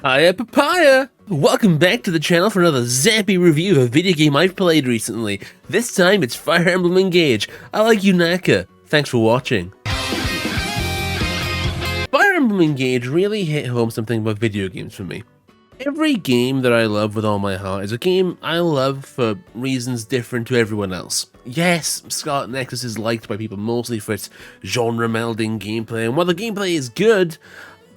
Hiya Papaya! Welcome back to the channel for another zappy review of a video game I've played recently. This time it's Fire Emblem Engage. I like Yunaka. Thanks for watching. Fire Emblem Engage really hit home something about video games for me. Every game that I love with all my heart is a game I love for reasons different to everyone else. Yes, Scarlet Nexus is liked by people mostly for its genre-melding gameplay, and while the gameplay is good,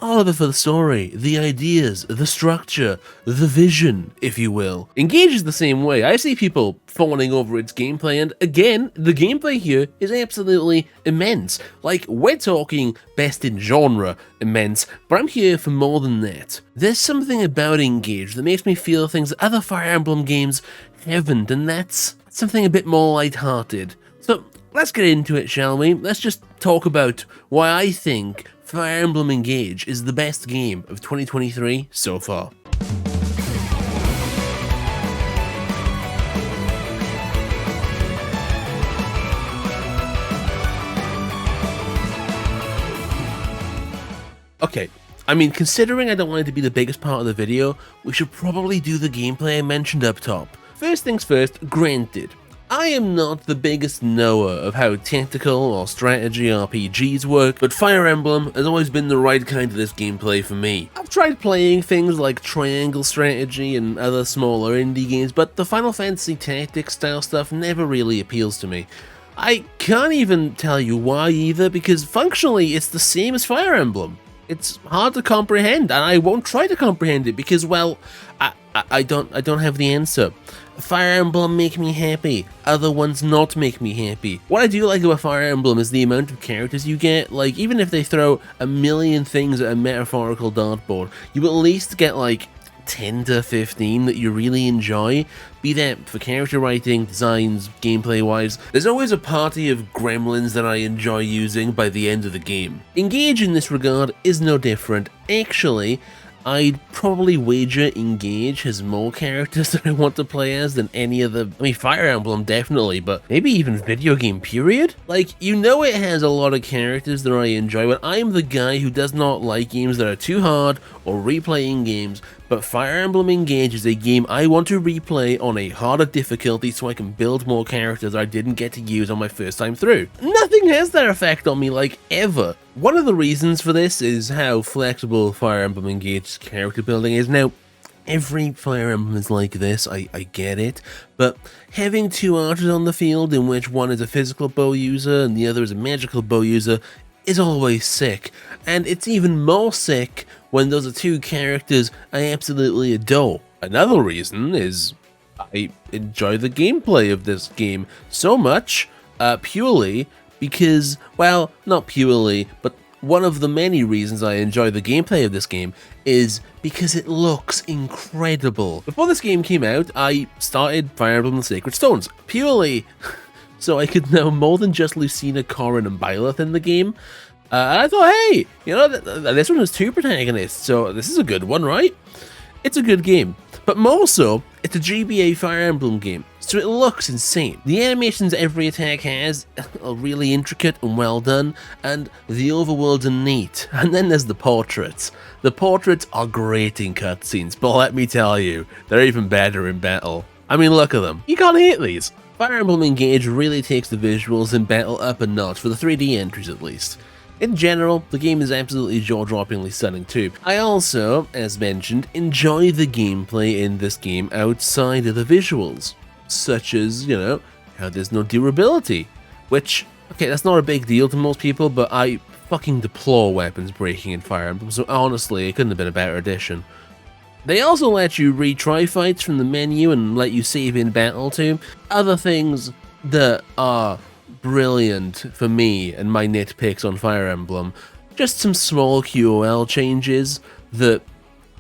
I love it for the story, the ideas, the structure, the vision, if you will. Engage is the same way. I see people fawning over its gameplay, and again, the gameplay here is absolutely immense. Like, we're talking best in genre immense, but I'm here for more than that. There's something about Engage that makes me feel things that other Fire Emblem games haven't, and that's something a bit more lighthearted. So, let's get into it, shall we? Let's just talk about why I think Fire Emblem Engage is the best game of 2023 so far. Okay, I mean, considering I don't want it to be the biggest part of the video, we should probably do the gameplay I mentioned up top. First things first, granted, I am not the biggest knower of how tactical or strategy RPGs work, but Fire Emblem has always been the right kind of this gameplay for me. I've tried playing things like Triangle Strategy and other smaller indie games, but the Final Fantasy Tactics style stuff never really appeals to me. I can't even tell you why either, because functionally it's the same as Fire Emblem. It's hard to comprehend, and I won't try to comprehend it because, well, I don't have the answer. Fire Emblem make me happy, other ones not make me happy. What I do like about Fire Emblem is the amount of characters you get. Like, even if they throw a million things at a metaphorical dartboard, you at least get like 10 to 15 that you really enjoy, be that for character writing, designs, gameplay wise. There's always a party of gremlins that I enjoy using by the end of the game. Engage in this regard is no different. Actually, I'd probably wager Engage has more characters that I want to play as than any other. I mean, Fire Emblem definitely, but maybe even video game period? Like, you know it has a lot of characters that I enjoy, but I'm the guy who does not like games that are too hard or replaying games, but Fire Emblem Engage is a game I want to replay on a harder difficulty so I can build more characters I didn't get to use on my first time through. Nothing has that effect on me, like, ever. One of the reasons for this is how flexible Fire Emblem Engage's character building is. Now, every Fire Emblem is like this, I get it, but having two archers on the field in which one is a physical bow user and the other is a magical bow user is always sick, and it's even more sick when those are two characters I absolutely adore. Another reason is I enjoy the gameplay of this game so much, purely because, well, not purely, but one of the many reasons I enjoy the gameplay of this game is because it looks incredible. Before this game came out, I started Fire Emblem the Sacred Stones, purely so I could know more than just Lucina, Corrin, and Byleth in the game. And I thought, hey, you know, this one has two protagonists, so this is a good one, right? It's a good game. But more so, it's a GBA Fire Emblem game, so it looks insane. The animations every attack has are really intricate and well done, and the overworlds are neat. And then there's the portraits. The portraits are great in cutscenes, but let me tell you, they're even better in battle. I mean, look at them. You can't hate these. Fire Emblem Engage really takes the visuals in battle up a notch, for the 3D entries at least. In general, the game is absolutely jaw-droppingly stunning too. I also, as mentioned, enjoy the gameplay in this game outside of the visuals, such as, you know, how there's no durability, which, okay, that's not a big deal to most people, but I fucking deplore weapons breaking in Fire Emblem, so honestly, it couldn't have been a better addition. They also let you retry fights from the menu and let you save in battle too. Other things that are brilliant for me and my nitpicks on Fire Emblem, just some small QOL changes that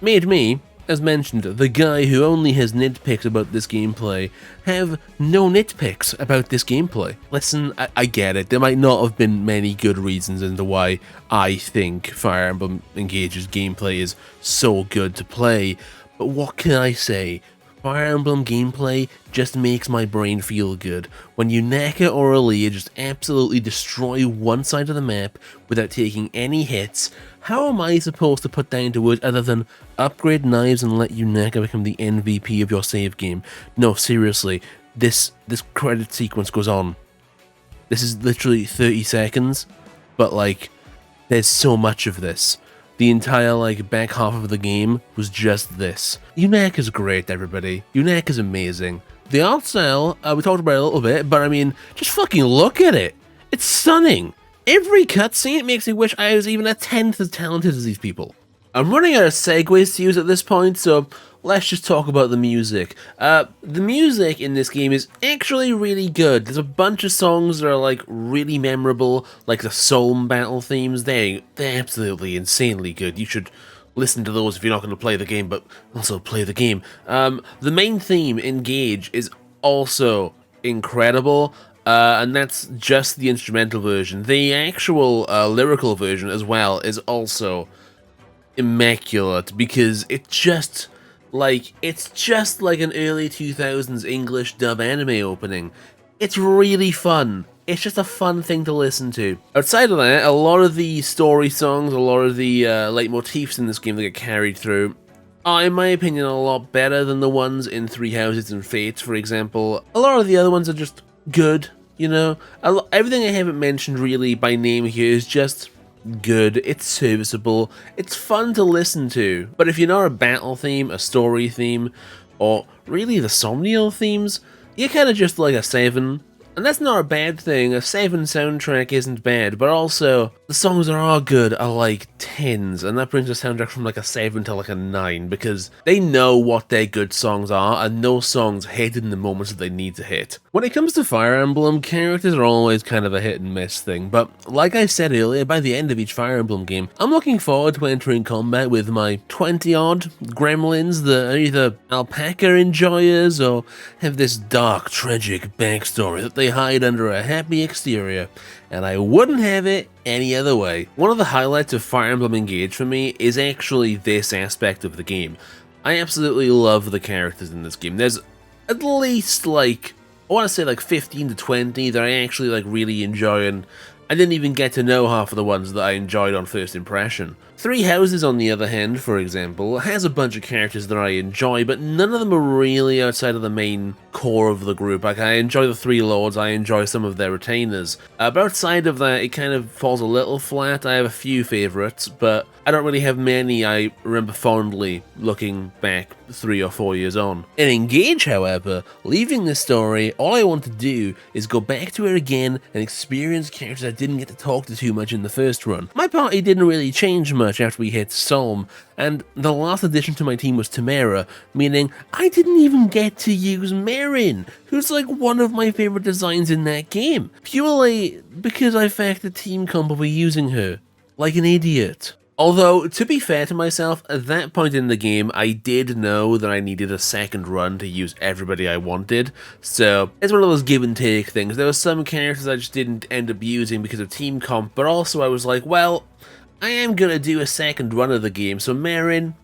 made me, as mentioned, the guy who only has nitpicks about this gameplay, have no nitpicks about this gameplay. Listen, I get it, there might not have been many good reasons into why I think Fire Emblem Engage's gameplay is so good to play, but what can I say? Fire Emblem gameplay just makes my brain feel good. When Yunaka or Alear just absolutely destroy one side of the map without taking any hits, How am I supposed to put that into words other than upgrade knives and let Yunaka become the MVP of your save game? No, seriously, this credit sequence goes on. This is literally 30 seconds, but like, there's so much of this. The entire like back half of the game was just this. Yunaka's great, everybody. Yunaka's amazing. The art style, we talked about it a little bit, but I mean, just fucking look at it. It's stunning. Every cutscene makes me wish I was even a tenth as talented as these people. I'm running out of segues to use at this point, so let's just talk about the music. The music in this game is actually really good. There's a bunch of songs that are like really memorable, like the Soul Battle themes. They're absolutely insanely good. You should listen to those if you're not going to play the game, but also play the game. The main theme, Engage, is also incredible. And that's just the instrumental version. The actual lyrical version as well is also immaculate, because it's just like an early 2000s English dub anime opening. It's really fun. It's just a fun thing to listen to. Outside of that, a lot of the story songs, a lot of the leitmotifs in this game that get carried through are, in my opinion, a lot better than the ones in Three Houses and Fates, for example. A lot of the other ones are just good. You know, everything I haven't mentioned really by name here is just good, it's serviceable, it's fun to listen to. But if you're not a battle theme, a story theme, or really the Somnial themes, you're kind of just like a 7. And that's not a bad thing. A 7 soundtrack isn't bad, but also the songs that are good are like 10s, and that brings the soundtrack from like a 7 to like a 9, because they know what their good songs are, and those songs hit in the moments that they need to hit. When it comes to Fire Emblem, characters are always kind of a hit and miss thing, but like I said earlier, by the end of each Fire Emblem game, I'm looking forward to entering combat with my 20-odd gremlins that are either alpaca enjoyers or have this dark, tragic backstory that they hide under a happy exterior, and I wouldn't have it any other way. One of the highlights of Fire Emblem Engage for me is actually this aspect of the game. I absolutely love the characters in this game. There's at least like, I want to say like 15 to 20 that I actually like really enjoy, and I didn't even get to know half of the ones that I enjoyed on first impression. Three Houses, on the other hand, for example, has a bunch of characters that I enjoy, but none of them are really outside of the main core of the group. Like, I enjoy the Three Lords, I enjoy some of their retainers, but outside of that, it kind of falls a little flat. I have a few favourites, but I don't really have many I remember fondly looking back 3 or 4 years on. In Engage, however, leaving this story, all I want to do is go back to it again and experience characters I didn't get to talk to too much in the first run. My party didn't really change much after we hit Solm, and the last addition to my team was Tamara, meaning I didn't even get to use Marin, who's like one of my favourite designs in that game, purely because I fact the team comp will be using her, like an idiot. Although, to be fair to myself, at that point in the game, I did know that I needed a second run to use everybody I wanted, so it's one of those give and take things. There were some characters I just didn't end up using because of team comp, but also I was like, well, I am gonna do a second run of the game, so Marin,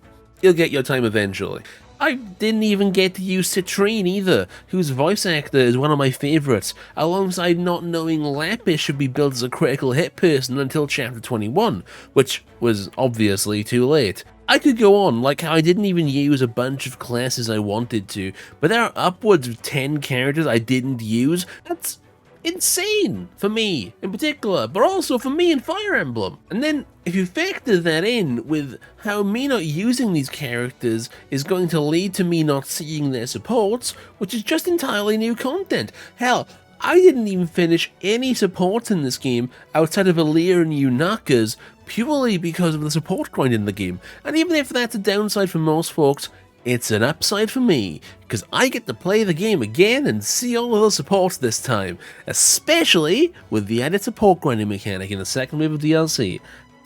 you'll get your time eventually. I didn't even get to use Citrine either, whose voice actor is one of my favourites, alongside not knowing Lapis should be built as a critical hit person until chapter 21, which was obviously too late. I could go on, like how I didn't even use a bunch of classes I wanted to, but there are upwards of 10 characters I didn't use. That's insane for me in particular, but also for me in Fire Emblem. And then if you factor that in with how me not using these characters is going to lead to me not seeing their supports, which is just entirely new content. Hell, I didn't even finish any supports in this game outside of Alear and Yunaka's purely because of the support grind in the game. And even if that's a downside for most folks, it's an upside for me, because I get to play the game again and see all of those supports this time, especially with the added support grinding mechanic in the second wave of DLC.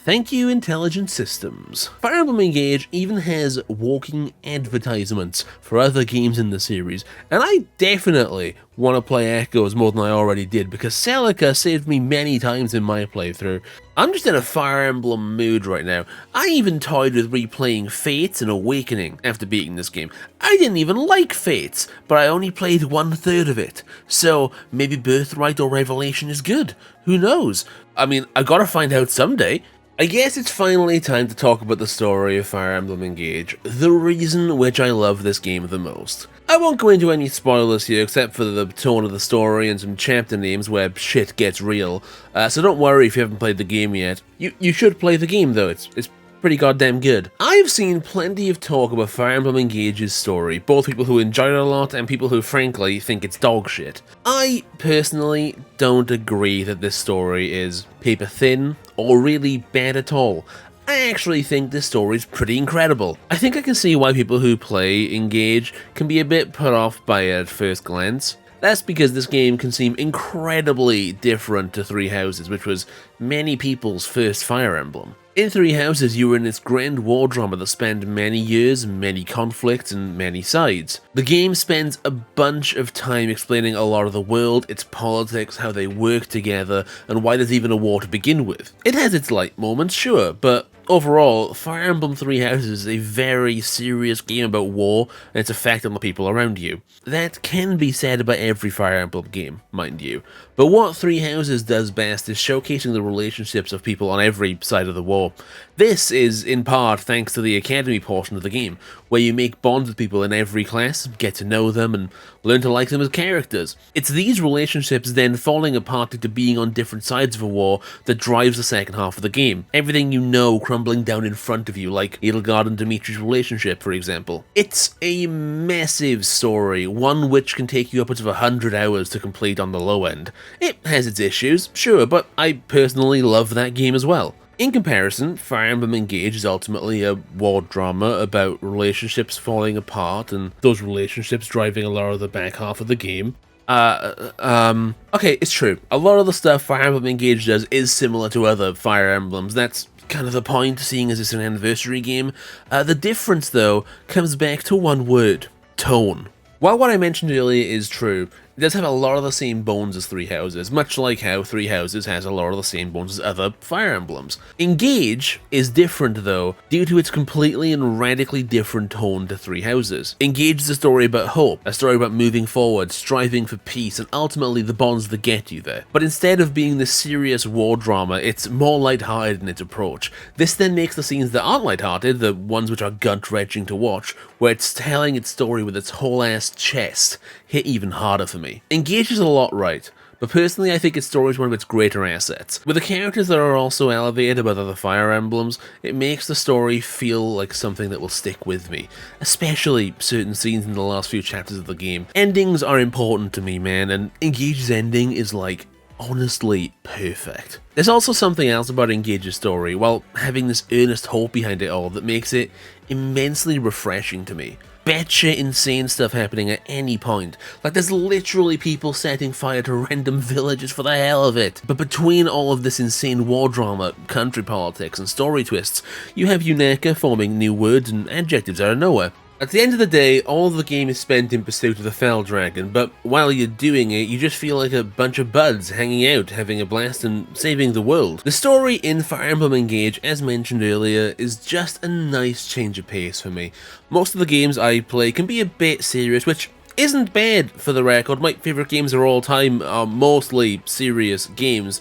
Thank you, Intelligent Systems. Fire Emblem Engage even has walking advertisements for other games in the series, and I definitely want to play Echoes more than I already did, because Celica saved me many times in my playthrough. I'm just in a Fire Emblem mood right now. I even toyed with replaying Fates and Awakening after beating this game. I didn't even like Fates, but I only played 1/3 of it, so maybe Birthright or Revelation is good. Who knows? I mean, I gotta find out someday. I guess it's finally time to talk about the story of Fire Emblem Engage, the reason which I love this game the most. I won't go into any spoilers here except for the tone of the story and some chapter names where shit gets real, so don't worry if you haven't played the game yet. You should play the game though, it's pretty goddamn good. I've seen plenty of talk about Fire Emblem Engage's story, both people who enjoy it a lot and people who frankly think it's dog shit. I personally don't agree that this story is paper thin or really bad at all. I actually think this story is pretty incredible. I think I can see why people who play Engage can be a bit put off by it at first glance. That's because this game can seem incredibly different to Three Houses, which was many people's first Fire Emblem. In Three Houses, you were in this grand war drama that spanned many years, many conflicts, and many sides. The game spends a bunch of time explaining a lot of the world, its politics, how they work together, and why there's even a war to begin with. It has its light moments, sure, but overall, Fire Emblem Three Houses is a very serious game about war and its effect on the people around you. That can be said about every Fire Emblem game, mind you. But what Three Houses does best is showcasing the relationships of people on every side of the war. This is, in part, thanks to the Academy portion of the game, where you make bonds with people in every class, get to know them, and learn to like them as characters. It's these relationships then falling apart into being on different sides of a war that drives the second half of the game. Everything you know crumbling down in front of you, like Edelgard and Dimitri's relationship, for example. It's a massive story, one which can take you upwards of 100 hours to complete on the low end. It has its issues, sure, but I personally love that game as well. In comparison, Fire Emblem Engage is ultimately a war drama about relationships falling apart and those relationships driving a lot of the back half of the game. Okay, it's true. A lot of the stuff Fire Emblem Engage does is similar to other Fire Emblems. That's kind of the point, seeing as it's an anniversary game. The difference, though, comes back to one word: tone. While what I mentioned earlier is true, it does have a lot of the same bones as Three Houses, much like how Three Houses has a lot of the same bones as other Fire Emblems. Engage is different though, due to its completely and radically different tone to Three Houses. Engage is a story about hope, a story about moving forward, striving for peace, and ultimately the bonds that get you there. But instead of being this serious war drama, it's more lighthearted in its approach. This then makes the scenes that aren't lighthearted, the ones which are gut-wrenching to watch, where it's telling its story with its whole ass chest, hit even harder for me. Engage is a lot right, but personally I think its story is one of its greater assets. With the characters that are also elevated above other Fire Emblems, it makes the story feel like something that will stick with me, especially certain scenes in the last few chapters of the game. Endings are important to me, man, and Engage's ending is like, honestly perfect. There's also something else about Engage's story, while having this earnest hope behind it all, that makes it immensely refreshing to me. Batshit insane stuff happening at any point. Like, there's literally people setting fire to random villages for the hell of it. But between all of this insane war drama, country politics, and story twists, you have Yunaka forming new words and adjectives out of nowhere. At the end of the day, all of the game is spent in pursuit of the Fell Dragon, but while you're doing it, you just feel like a bunch of buds hanging out, having a blast, and saving the world. The story in Fire Emblem Engage, as mentioned earlier, is just a nice change of pace for me. Most of the games I play can be a bit serious, which isn't bad for the record. My favourite games of all time are mostly serious games,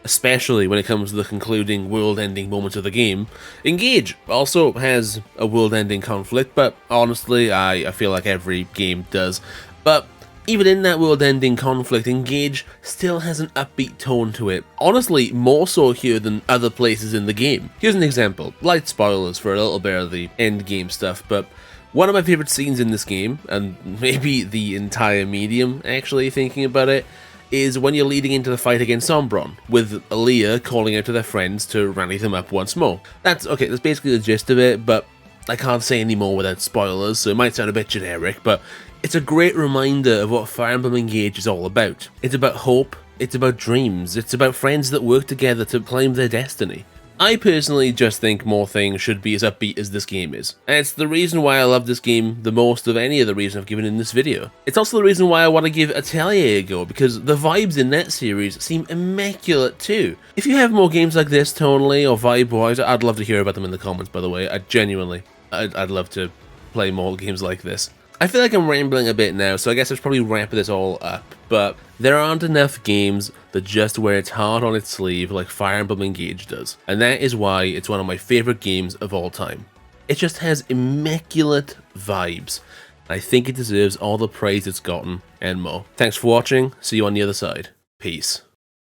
especially when it comes to the concluding world-ending moments of the game. Engage also has a world-ending conflict, but honestly, I feel like every game does. But even in that world-ending conflict, Engage still has an upbeat tone to it. Honestly, more so here than other places in the game. Here's an example. Light spoilers for a little bit of the end-game stuff, but one of my favourite scenes in this game, and maybe the entire medium, actually, thinking about it, is when you're leading into the fight against Sombron, with Alear calling out to their friends to rally them up once more. That's basically the gist of it, but I can't say any more without spoilers, so it might sound a bit generic, but it's a great reminder of what Fire Emblem Engage is all about. It's about hope, it's about dreams, it's about friends that work together to claim their destiny. I personally just think more things should be as upbeat as this game is, and it's the reason why I love this game the most of any other reason I've given in this video. It's also the reason why I want to give Alear a go, because the vibes in that series seem immaculate too. If you have more games like this tonally or vibe-wise, I'd love to hear about them in the comments, by the way. I'd love to play more games like this. I feel like I'm rambling a bit now, so I guess I should probably wrap this all up, but There aren't enough games that just wear its heart on its sleeve like Fire Emblem Engage does, and that is why it's one of my favourite games of all time. It just has immaculate vibes. I think it deserves all the praise it's gotten, and more. Thanks for watching, see you on the other side. Peace.